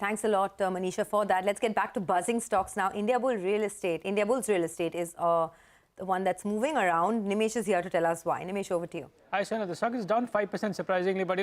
Thanks a lot, Manisha, for that. Let's get back to buzzing stocks now. Indiabulls Real Estate is the one that's moving around. Nimesh is here to tell us why. Nimesh, over to you. Hi, Sana. The stock is down 5% surprisingly, but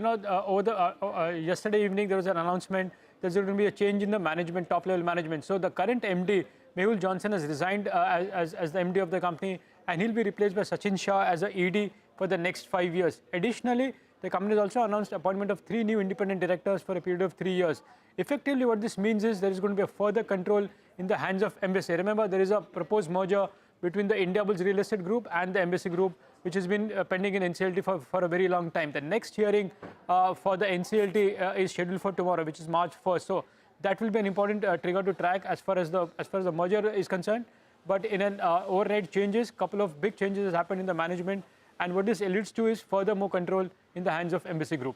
yesterday evening there was an announcement there's going to be a change in the management, top-level management. So the current MD, Mehul Johnson, has resigned as the MD of the company, and he'll be replaced by Sachin Shah as the ED for the next 5 years. Additionally, the company has also announced appointment of 3 new independent directors for a period of 3 years. Effectively, what this means is there is going to be a further control in the hands of Embassy. Remember, there is a proposed merger between the Indiabulls Real Estate Group and the Embassy Group, which has been pending in NCLT for a very long time. The next hearing for the NCLT is scheduled for tomorrow, which is March 1st. So that will be an important trigger to track as far as the merger is concerned. But in an overnight changes, couple of big changes has happened in the management, and what this alludes to is further more control in the hands of Embassy Group.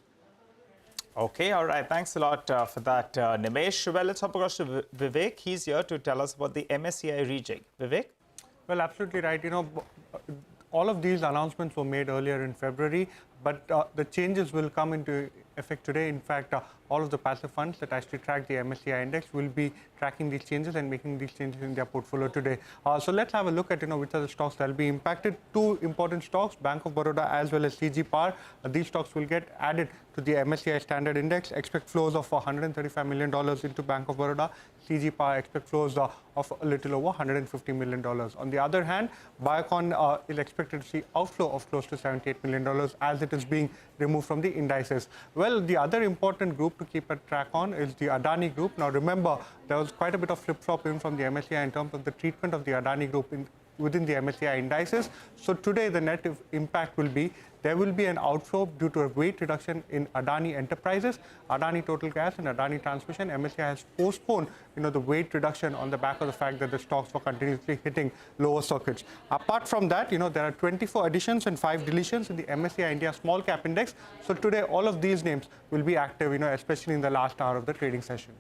Okay, all right. Thanks a lot for that, Nimesh. Well, let's hop across to Vivek. He's here to tell us about the MSCI rejig. Vivek? Well, absolutely right. All of these announcements were made earlier in February, but the changes will come into effect today. In fact, all of the passive funds that actually track the MSCI index will be tracking these changes and making these changes in their portfolio today. So let's have a look at which are the stocks that will be impacted. 2 important stocks, Bank of Baroda as well as CG Power. These stocks will get added to the MSCI Standard Index. Expect flows of $135 million into Bank of Baroda. CG Power expect flows of a little over $150 million. On the other hand, Biocon is expected to see outflow of close to $78 million as it is being removed from the indices. Well, the other important group to keep a track on is the Adani Group. Now, remember, there was quite a bit of flip-flop in from the MSCI in terms of the treatment of the Adani Group within the MSCI indices. So today, the net impact will be there will be an outflow due to a weight reduction in Adani Enterprises, Adani Total Gas, and Adani Transmission. MSCI has postponed, the weight reduction on the back of the fact that the stocks were continuously hitting lower circuits. Apart from that, there are 24 additions and 5 deletions in the MSCI India Small Cap Index. So today, all of these names will be active, especially in the last hour of the trading session.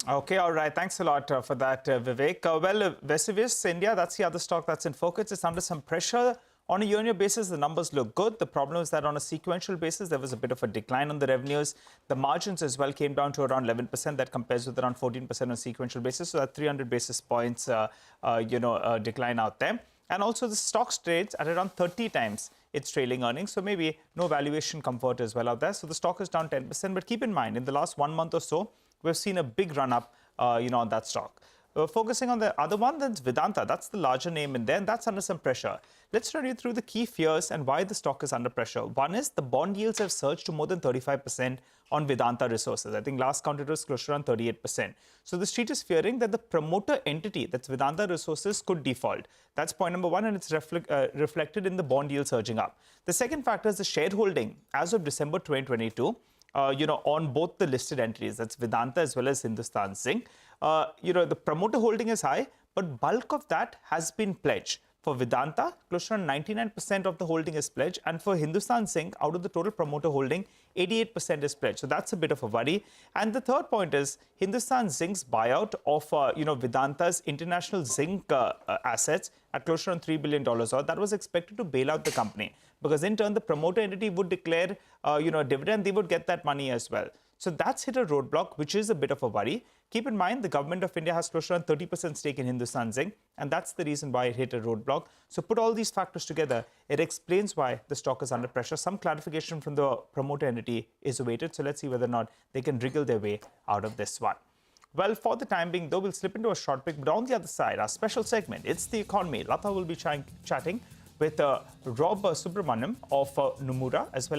Okay, all right. Thanks a lot for that, Vivek. Vesuvius India, that's the other stock that's in focus. It's under some pressure. On a year-on-year basis, the numbers look good. The problem is that on a sequential basis, there was a bit of a decline on the revenues. The margins as well came down to around 11%. That compares with around 14% on a sequential basis. So that 300 basis points, decline out there. And also the stocks trades at around 30 times its trailing earnings. So maybe no valuation comfort as well out there. So the stock is down 10%. But keep in mind, in the last 1 month or so, we've seen a big run-up, on that stock. Focusing on the other one, that's Vedanta. That's the larger name in there, and that's under some pressure. Let's run you through the key fears and why the stock is under pressure. One is the bond yields have surged to more than 35% on Vedanta Resources. I think last count it was close to around 38%. So the street is fearing that the promoter entity, that's Vedanta Resources, could default. That's point number one, and it's reflected in the bond yield surging up. The second factor is the shareholding as of December 2022. On both the listed entities, that's Vedanta as well as Hindustan Zinc. The promoter holding is high, but bulk of that has been pledged. For Vedanta, close to 99% of the holding is pledged, and for Hindustan Zinc, out of the total promoter holding, 88% is pledged. So that's a bit of a worry. And the third point is Hindustan Zinc's buyout of Vedanta's international zinc assets at close to around $3 billion. That was expected to bail out the company, because in turn the promoter entity would declare a dividend. They would get that money as well. So that's hit a roadblock, which is a bit of a worry. Keep in mind, the government of India has close to around 30% stake in Hindustan Zinc, and that's the reason why it hit a roadblock. So put all these factors together, it explains why the stock is under pressure. Some clarification from the promoter entity is awaited. So let's see whether or not they can wriggle their way out of this one. Well, for the time being, though, we'll slip into a short break. But on the other side, our special segment, it's the economy. Lata will be chatting with Rob Subramaniam of Nomura as well.